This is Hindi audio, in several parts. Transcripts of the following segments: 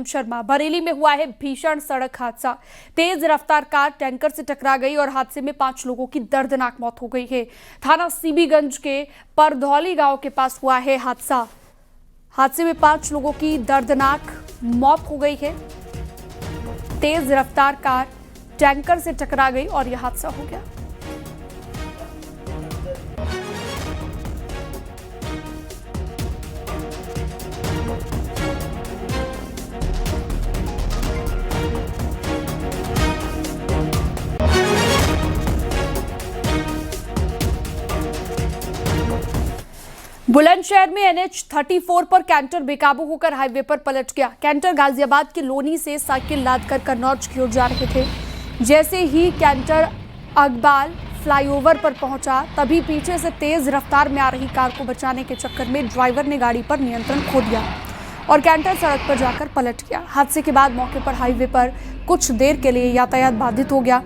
शर्मा। बरेली में हुआ है भीषण सड़क हादसा। तेज रफ्तार कार टैंकर से टकरा गई और हादसे में 5 लोगों की दर्दनाक मौत हो गई है। थाना सीबीगंज के परधौली गांव के पास हुआ है हादसा। हादसे में 5 लोगों की दर्दनाक मौत हो गई है। तेज रफ्तार कार टैंकर से टकरा गई और यह हादसा हो गया। बुलंदशहर में NH 34 पर कैंटर बेकाबू होकर हाईवे पर पलट गया। कैंटर गाजियाबाद के लोनी से साइकिल लादकर कन्नौज की ओर जा रहे थे। जैसे ही कैंटर अकबाल फ्लाईओवर पर पहुंचा, तभी पीछे से तेज रफ्तार में आ रही कार को बचाने के चक्कर में ड्राइवर ने गाड़ी पर नियंत्रण खो दिया और कैंटर सड़क पर जाकर पलट गया। हादसे के बाद मौके पर हाईवे पर कुछ देर के लिए यातायात बाधित हो गया।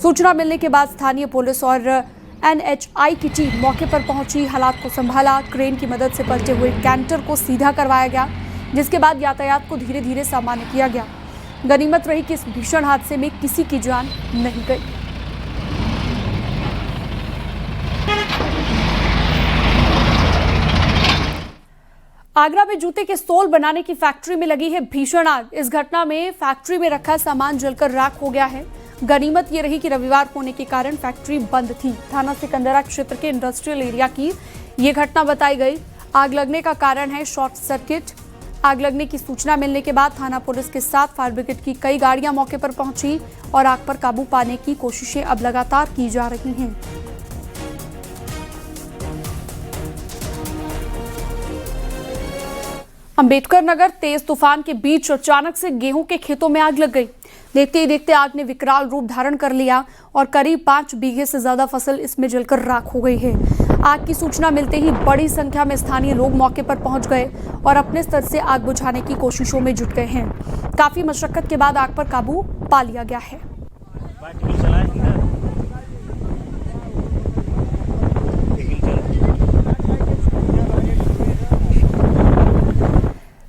सूचना मिलने के बाद स्थानीय पुलिस और NHI की टीम मौके पर पहुंची, हालात को संभाला। क्रेन की मदद से पलटे हुए कैंटर को सीधा करवाया गया, जिसके बाद यातायात को धीरे धीरे सामान्य किया गया। गनीमत रही कि इस भीषण हादसे में किसी की जान नहीं गई। आगरा में जूते के सोल बनाने की फैक्ट्री में लगी है भीषण आग। इस घटना में फैक्ट्री में रखा सामान जलकर राख हो गया है। गनीमत ये रही कि रविवार होने के कारण फैक्ट्री बंद थी। थाना सिकंदरा क्षेत्र के इंडस्ट्रियल एरिया की ये घटना बताई गई। आग लगने का कारण है शॉर्ट सर्किट। आग लगने की सूचना मिलने के बाद थाना पुलिस के साथ फायर ब्रिगेड की कई गाड़ियां मौके पर पहुंची और आग पर काबू पाने की कोशिशें अब लगातार की जा रही हैं। अंबेडकर नगर तेज तूफान के बीच अचानक से गेहूं के खेतों में आग लग गई। देखते ही देखते आग ने विकराल रूप धारण कर लिया और करीब 5 बीघे से ज्यादा फसल इसमें जलकर राख हो गई है। आग की सूचना मिलते ही बड़ी संख्या में स्थानीय लोग मौके पर पहुंच गए और अपने स्तर से आग बुझाने की कोशिशों में जुट गए हैं। काफी मशक्कत के बाद आग पर काबू पा लिया गया है।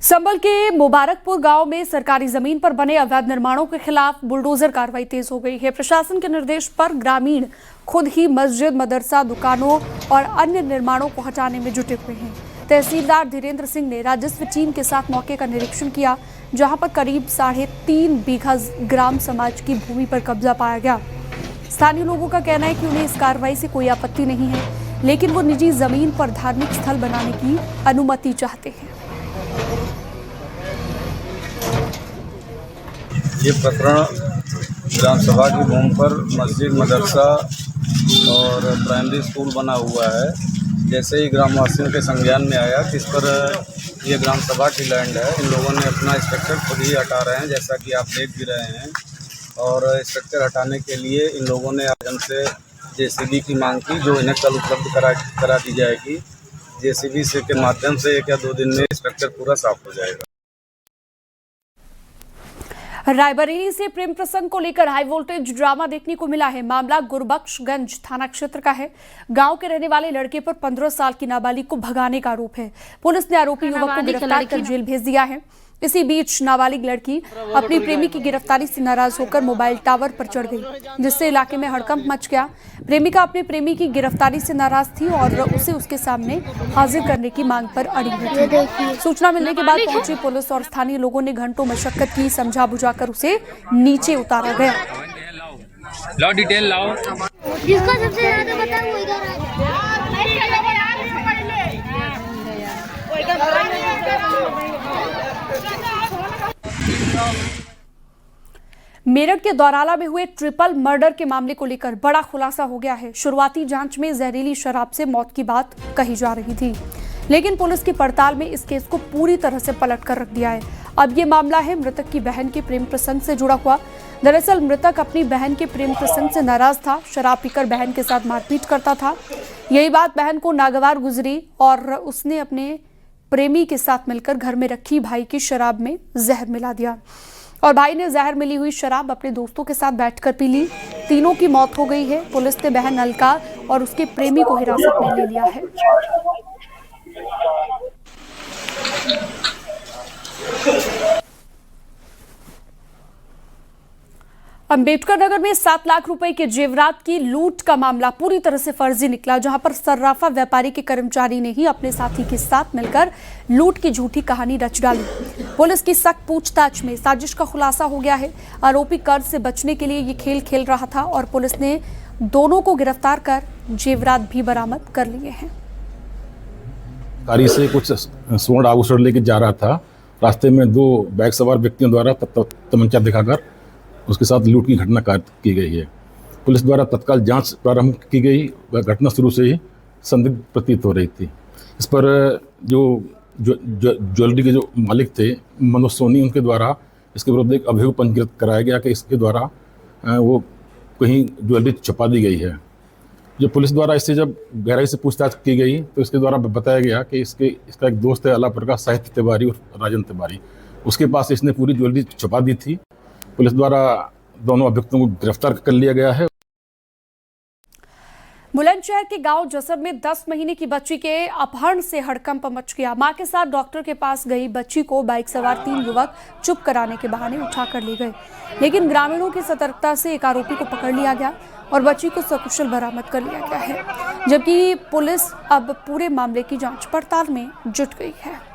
संभल के मुबारकपुर गांव में सरकारी जमीन पर बने अवैध निर्माणों के खिलाफ बुलडोजर कार्रवाई तेज हो गई है। प्रशासन के निर्देश पर ग्रामीण खुद ही मस्जिद, मदरसा, दुकानों और अन्य निर्माणों को हटाने में जुटे हुए हैं। तहसीलदार धीरेन्द्र सिंह ने राजस्व टीम के साथ मौके का निरीक्षण किया, जहां पर करीब 3.5 बीघा ग्राम समाज की भूमि पर कब्जा पाया गया। स्थानीय लोगों का कहना है कि उन्हें इस कार्रवाई से कोई आपत्ति नहीं है, लेकिन वो निजी जमीन पर धार्मिक स्थल बनाने की अनुमति चाहते हैं। ये प्रकरण ग्राम सभा की भूमि पर मस्जिद, मदरसा और प्राइमरी स्कूल बना हुआ है। जैसे ही ग्रामवासियों के संज्ञान में आया कि इस पर ये ग्राम सभा की लैंड है, इन लोगों ने अपना स्ट्रक्चर खुद ही हटा रहे हैं, जैसा कि आप देख भी रहे हैं। और स्ट्रक्चर हटाने के लिए इन लोगों ने आज हमसे JCB की मांग की, जो इन्हें कल उपलब्ध करा दी जाएगी। JCB से के माध्यम से 1 या 2 दिन में स्ट्रक्चर पूरा साफ हो जाएगा। रायबरेली से प्रेम प्रसंग को लेकर हाई वोल्टेज ड्रामा देखने को मिला है। मामला गुरबख्शगंज थाना क्षेत्र का है। गांव के रहने वाले लड़के पर 15 साल की नाबालिग को भगाने का आरोप है। पुलिस ने आरोपी युवक को गिरफ्तार कर जेल भेज दिया है। इसी बीच नाबालिग लड़की अपनी प्रेमी की गिरफ्तारी से नाराज होकर मोबाइल टावर पर चढ़ गई, जिससे इलाके में हड़कंप मच गया। प्रेमिका अपने प्रेमी की गिरफ्तारी से नाराज थी और उसे उसके सामने हाजिर करने की मांग पर अड़ी हुई थी। सूचना मिलने के बाद पहुंची पुलिस और स्थानीय लोगों ने घंटों मशक्कत की, समझा बुझाकर उसे नीचे उतारा गया। लाओ डिटेल लाओ। जिसको सबसे ज्यादा पता है वो इधर मेरठ के दौराला में हुए ट्रिपल मर्डर के मामले को लेकर बड़ा खुलासा हो गया है। शुरुआती जांच में जहरीली शराब से मौत की बात कही जा रही थी, लेकिन पुलिस की पड़ताल में इस केस को पूरी तरह से पलट कर रख दिया है। अब ये मामला है मृतक की बहन के प्रेम प्रसंग से जुड़ा हुआ। दरअसल मृतक अपनी बहन के प्रेम प्रसंग से नाराज था। शराब पीकर बहन के साथ मारपीट करता था। यही बात बहन को नागवार गुजरी और उसने अपने प्रेमी के साथ मिलकर घर में रखी भाई की शराब में जहर मिला दिया और भाई ने जहर मिली हुई शराब अपने दोस्तों के साथ बैठकर पी ली। तीनों की मौत हो गई है। पुलिस ने बहन अलका और उसके प्रेमी को हिरासत में ले लिया है। अंबेडकर नगर में 7 लाख रुपए के जेवरात की लूट का मामला पूरी तरह से फर्जी निकला, जहां पर सर्राफा व्यापारी के कर्मचारी ने ही अपने साथी के साथ मिलकर लूट की झूठी कहानी रच डाली। पुलिस की सख्त पूछताछ में साजिश का खुलासा हो गया है। आरोपी कर्ज से बचने के लिए ये खेल खेल रहा था और पुलिस ने दोनों को गिरफ्तार कर जेवरात भी बरामद कर लिए हैं। कारी से कुछ स्वर्ण आभूषण लेके जा रहा था। रास्ते में 2 बाइक सवार व्यक्तियों द्वारा तमंचा दिखाकर उसके साथ लूट की घटना की गई है। पुलिस द्वारा तत्काल जांच प्रारंभ की गई। वह घटना शुरू से ही संदिग्ध प्रतीत हो रही थी। इस पर जो ज्वेलरी के जो मालिक थे मनोज सोनी, उनके द्वारा इसके विरुद्ध एक अभियोग पंजीकृत कराया गया कि इसके द्वारा वो कहीं ज्वेलरी छुपा दी गई है। जो पुलिस द्वारा इससे जब गहराई से पूछताछ की गई तो इसके द्वारा बताया गया कि इसका एक दोस्त है अला प्रकाश साहित्य तिवारी और राजन तिवारी, उसके पास इसने पूरी ज्वेलरी छुपा दी थी। पुलिस द्वारा दोनों अभियुक्तों को गिरफ्तार कर लिया गया है। बुलंदशहर के गांव जसर में 10 महीने की बच्ची के अपहरण से हड़कंप मच गया। मां के साथ डॉक्टर के पास गई बच्ची को बाइक सवार 3 युवक चुप कराने के बहाने उठाकर ले गए, लेकिन ग्रामीणों की सतर्कता से एक आरोपी को पकड़ लिया गया और बच्ची को सकुशल बरामद कर लिया गया है, जबकि पुलिस अब पूरे मामले की जांच पड़ताल में जुट गई है।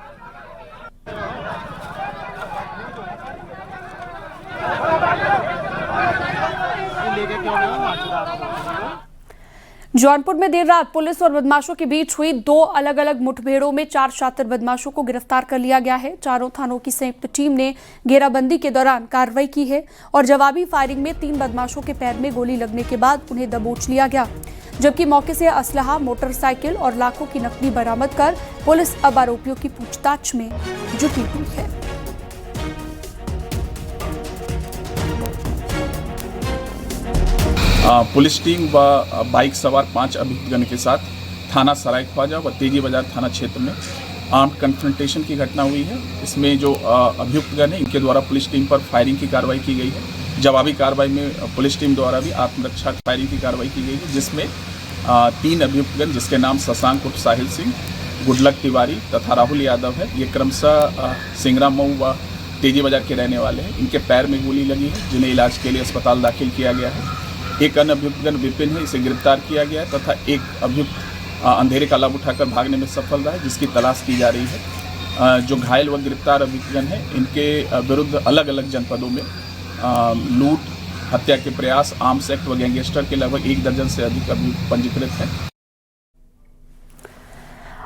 जौनपुर में देर रात पुलिस और बदमाशों के बीच हुई 2 अलग अलग मुठभेड़ों में 4 शातिर बदमाशों को गिरफ्तार कर लिया गया है। चारों थानों की संयुक्त टीम ने घेराबंदी के दौरान कार्रवाई की है और जवाबी फायरिंग में 3 बदमाशों के पैर में गोली लगने के बाद उन्हें दबोच लिया गया, जबकि मौके से असलहा, मोटरसाइकिल और लाखों की नकदी बरामद कर पुलिस अब आरोपियों की पूछताछ में जुटी हुई है। पुलिस टीम व बाइक सवार 5 अभियुक्तगण के साथ थाना सराय ख्वाजा व तेजी बाजार थाना क्षेत्र में आर्म्ड कन्फ्रंटेशन की घटना हुई है। इसमें जो अभियुक्तगण हैं इनके द्वारा पुलिस टीम पर फायरिंग की कार्रवाई की गई है। जवाबी कार्रवाई में पुलिस टीम द्वारा भी आत्मरक्षा फायरिंग की कार्रवाई की गई है, जिसमें 3 अभियुक्तगण जिसके नाम शशांक उर्फ साहिल सिंह, गुडलक तिवारी तथा राहुल यादव है, ये क्रमशः सिंगरा मऊ व तेजी बाजार के रहने वाले हैं। इनके पैर में गोली लगी है, जिन्हें इलाज के लिए अस्पताल दाखिल किया गया है। एक अन्य अभियुक्तगण विपिन है, इसे गिरफ्तार किया गया है तथा एक अभियुक्त अंधेरे का लाभ उठाकर भागने में सफल रहा है, जिसकी तलाश की जा रही है। जो घायल व गिरफ्तार अभियुक्तगण हैं इनके विरुद्ध अलग अलग जनपदों में लूट, हत्या के प्रयास, आर्म्स एक्ट व गैंगस्टर के लगभग 1 दर्जन से अधिक अभियुक्त पंजीकृत हैं।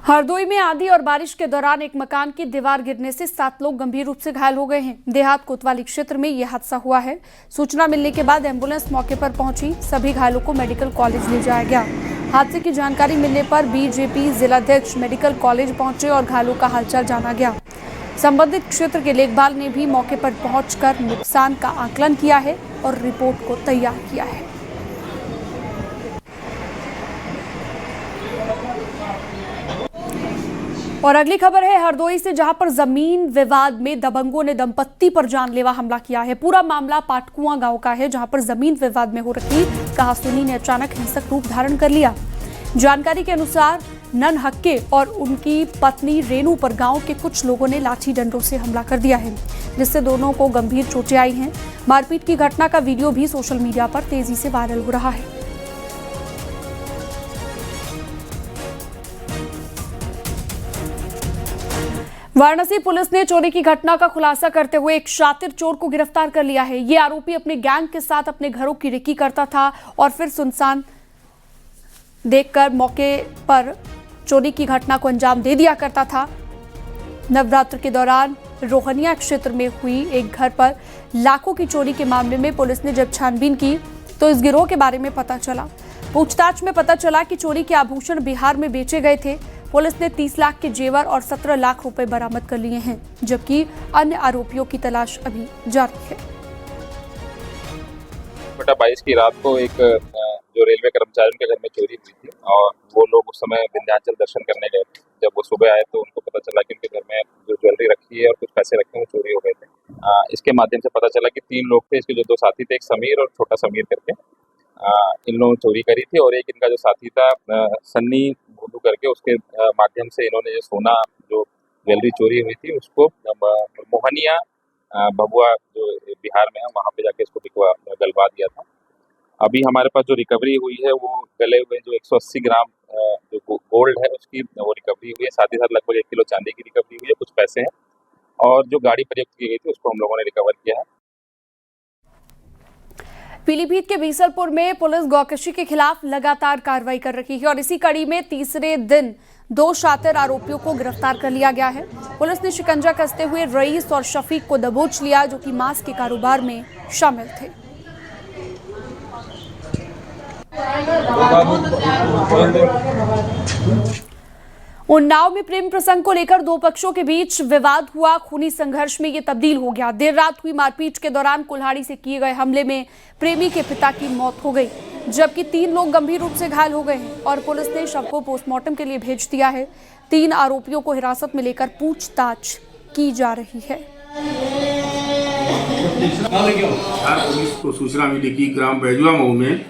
हरदोई में आंधी और बारिश के दौरान एक मकान की दीवार गिरने से 7 लोग गंभीर रूप से घायल हो गए हैं। देहात कोतवाली क्षेत्र में यह हादसा हुआ है। सूचना मिलने के बाद एम्बुलेंस मौके पर पहुंची, सभी घायलों को मेडिकल कॉलेज ले जाया गया। हादसे की जानकारी मिलने पर बीजेपी जिलाध्यक्ष मेडिकल कॉलेज पहुंचे और घायलों का हालचाल जाना गया। संबंधित क्षेत्र के लेखपाल ने भी मौके पर पहुंचकर नुकसान का आकलन किया है और रिपोर्ट को तैयार किया है। और अगली खबर है हरदोई से, जहां पर जमीन विवाद में दबंगों ने दंपत्ति पर जानलेवा हमला किया है। पूरा मामला पाटकुआं गांव का है, जहां पर जमीन विवाद में हो रही कहासुनी ने अचानक हिंसक रूप धारण कर लिया। जानकारी के अनुसार नन हक्के और उनकी पत्नी रेनू पर गांव के कुछ लोगों ने लाठी डंडों से हमला कर दिया है, जिससे दोनों को गंभीर चोटें आई हैं। मारपीट की घटना का वीडियो भी सोशल मीडिया पर तेजी से वायरल हो रहा है। वाराणसी पुलिस ने चोरी की घटना का खुलासा करते हुए एक शातिर चोर को गिरफ्तार कर लिया है। ये आरोपी अपने गैंग के साथ अपने घरों की रेकी करता था और फिर सुनसान देखकर मौके पर चोरी की घटना को अंजाम दे दिया करता था। नवरात्र के दौरान रोहनिया क्षेत्र में हुई एक घर पर लाखों की चोरी के मामले में पुलिस ने जब छानबीन की तो इस गिरोह के बारे में पता चला। पूछताछ में पता चला कि चोरी के आभूषण बिहार में बेचे गए थे। पुलिस ने 30 लाख के जेवर और 17 लाख रुपए बरामद कर लिए हैं, जबकि अन्य आरोपियों की तलाश अभी जारी है। 22 की रात को एक जो रेलवे कर्मचारियों के घर में चोरी हुई थी और वो लोग उस समय विंध्याचल दर्शन करने गए थे। जब वो सुबह आए तो उनको पता चला कि उनके घर में जो ज्वेलरी रखी है और कुछ पैसे रखे हैं वो चोरी हो गए थे। इसके माध्यम से पता चला कि 3 लोग थे। इसके जो 2 साथी थे, एक समीर और छोटा समीर करके, इन लोगों ने चोरी करी थी। और एक इनका जो साथी था सन्नी भूलू करके, उसके माध्यम से इन्होंने जो सोना जो ज्वेलरी चोरी हुई थी उसको मोहनिया भभुआ जो बिहार में है वहाँ पे जाके इसको गलवा दिया था। अभी हमारे पास जो रिकवरी हुई है वो गले हुए जो 180 ग्राम जो गोल्ड है उसकी वो रिकवरी हुई है। साथ ही साथ लगभग 1 किलो चांदी की रिकवरी हुई है, कुछ पैसे हैं और जो गाड़ी प्रयुक्त की गई थी उसको हम लोगों ने रिकवर किया है। पीलीभीत के बीसलपुर में पुलिस गौकशी के खिलाफ लगातार कार्रवाई कर रही है और इसी कड़ी में तीसरे दिन 2 शातिर आरोपियों को गिरफ्तार कर लिया गया है। पुलिस ने शिकंजा कसते हुए रईस और शफीक को दबोच लिया, जो कि मांस के कारोबार में शामिल थे। उन्नाव में प्रेम प्रसंग को लेकर 2 पक्षों के बीच विवाद हुआ। खूनी संघर्ष में ये तब्दील हो गया। देर रात हुई मारपीट के दौरान कुल्हाड़ी से किए गए हमले में प्रेमी के पिता की मौत हो गई, जबकि 3 लोग गंभीर रूप से घायल हो गए हैं और पुलिस ने शव को पोस्टमार्टम के लिए भेज दिया है। 3 आरोपियों को हिरासत में लेकर पूछताछ की जा रही है। पुलिस को सूचना मिली कि ग्राम बैजुआ मऊ में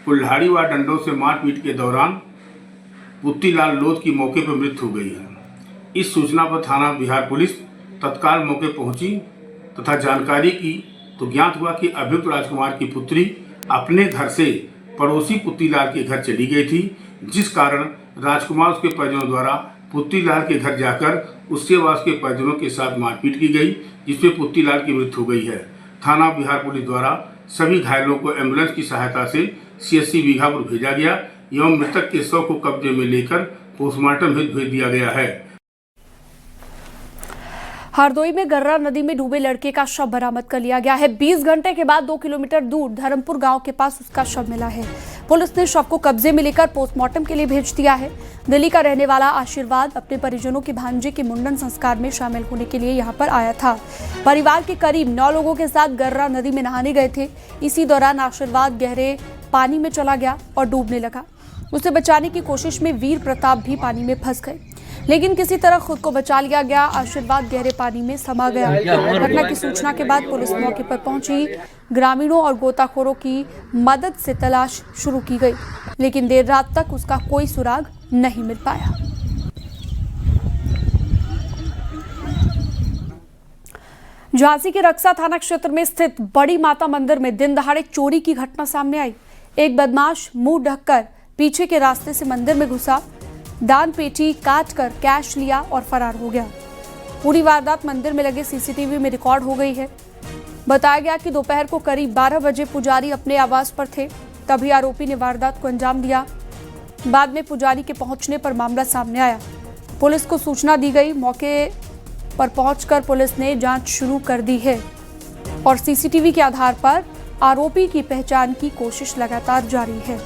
कुल्हाड़ी व डंडों से मारपीट के दौरान पुत्तीलाल लोध की मौके पर मृत्यु हो गई है। इस सूचना पर थाना बिहार पुलिस तत्काल मौके पहुंची तथा जानकारी की तो ज्ञात हुआ कि अभियुक्त राजकुमार की पुत्री अपने घर से पड़ोसी पुत्तीलाल के घर चली गई थी, जिस कारण राजकुमार उसके परिजनों द्वारा पुत्तीलाल के घर जाकर उसके व उसके परिजनों के साथ मारपीट की गई, जिसमें पुत्तीलाल की मृत्यु हो गई है। थाना बिहार पुलिस द्वारा सभी घायलों को एम्बुलेंस की सहायता से CHC बीघापुर भेजा गया एवं मृतक के शव को कब्जे में लेकर पोस्टमार्टम भेज दिया गया है। हरदोई में गर्रा नदी में डूबे लड़के का शव बरामद कर लिया गया है। 20 घंटे के बाद 2 किलोमीटर दूर धर्मपुर गांव के पास उसका शव मिला है। पुलिस ने शव को कब्जे में लेकर पोस्टमार्टम के लिए भेज दिया है। दिल्ली का रहने वाला आशीर्वाद अपने परिजनों के भांजे के मुंडन संस्कार में शामिल होने के लिए यहां पर आया था। परिवार के करीब 9 लोगों के साथ गर्रा नदी में नहाने गए थे। इसी दौरान आशीर्वाद गहरे पानी में चला गया और डूबने लगा। उसे बचाने की कोशिश में वीर प्रताप भी पानी में फंस गए, लेकिन किसी तरह खुद को बचा लिया गया। आशीर्वाद गहरे पानी में समा गया। घटना की सूचना के बाद पुलिस मौके पर पहुंची। ग्रामीणों और गोताखोरों की मदद से तलाश शुरू की गई, लेकिन देर रात तक उसका कोई सुराग नहीं मिल पाया। झांसी के रक्सा थाना क्षेत्र में स्थित बड़ी माता मंदिर में दिन दहाड़े चोरी की घटना सामने आई। एक बदमाश मुंह ढककर पीछे के रास्ते से मंदिर में घुसा, दान पेटी काट कर कैश लिया और फरार हो गया। पूरी वारदात मंदिर में लगे CCTV में रिकॉर्ड हो गई है। बताया गया कि दोपहर को करीब 12 बजे पुजारी अपने आवास पर थे, तभी आरोपी ने वारदात को अंजाम दिया। बाद में पुजारी के पहुंचने पर मामला सामने आया। पुलिस को सूचना दी गई। मौके पर पहुंचकर पुलिस ने जांच शुरू कर दी है और CCTV के आधार पर आरोपी की पहचान की कोशिश लगातार जारी है।